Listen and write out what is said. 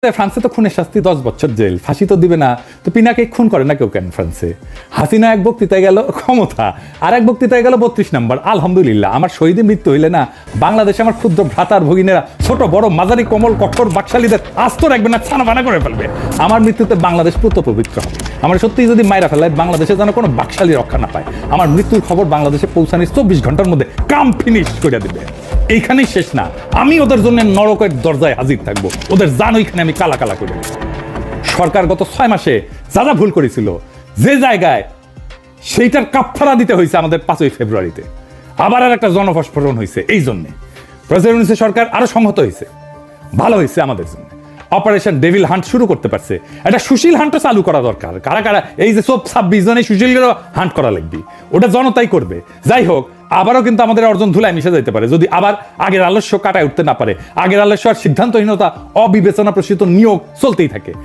ফ্রান্সে তো খুনের শাস্তি 10 বছর জেল, ফাঁসি তো দিবে না, তো পিনাকে খুন করে না কেউ কেন ফ্রান্সে? হাসিনা এক বক্তৃতায় গেল ক্ষমতা, আর এক বক্তৃতায় গেল 32 নম্বর। আলহামদুলিল্লাহ, আমার শহীদে মৃত্যু হইলে না বাংলাদেশে আমার ক্ষুদ্র ভ্রাতার ভগিনেরা ছোট বড় মাঝারি কোমল কঠোর বাকশালীদের আস্ত রাখবে না, ছানা বানা করে ফেলবে। আমার মৃত্যুতে বাংলাদেশ পুত পবিত্র হবে। আমার সত্যি যদি মাইরা ফেলায় বাংলাদেশে যেন কোনো বাকশালী রক্ষা না পায়। আমার মৃত্যুর খবর বাংলাদেশে পৌঁছানোর 24 ঘন্টার মধ্যে কাম ফিনিশ করে দিবে। এইখানেই শেষ না, আমি ওদের জন্য নরকের দরজায় হাজির থাকবো, ওদের জান ওইখানে আমি কালা কালা করে। সরকার গত 6 মাসে যা ভুল করেছিল যে জায়গায়, সেইটার কাফারা দিতে হয়েছে আমাদের 5ই ফেব্রুয়ারিতে। আবার আর একটা জনফস্ফোরণ হয়েছে। এই জন্যে প্রেসিডেন্ট সরকার আরো সংহত হয়েছে, ভালো হয়েছে আমাদের জন্য। অপারেশন ডেভিল হান্ট শুরু করতে পারছে, একটা সুশীল হান্টও চালু করা দরকার। কারা কারা এই যে সব 26 জনে সুশীলগুলো হান্ট করা লাগবে, ওটা জনতাই করবে। যাই হোক, আবারও কিন্তু আমাদের অর্জন ধুলায় মিশে যেতে পারে যদি আবার আগের আলস্য কাটায় উঠতে না পারে। আগের আলস্য আর সিদ্ধান্তহীনতা, অবিবেচনা প্রসূত নিয়োগ চলতেই থাকে।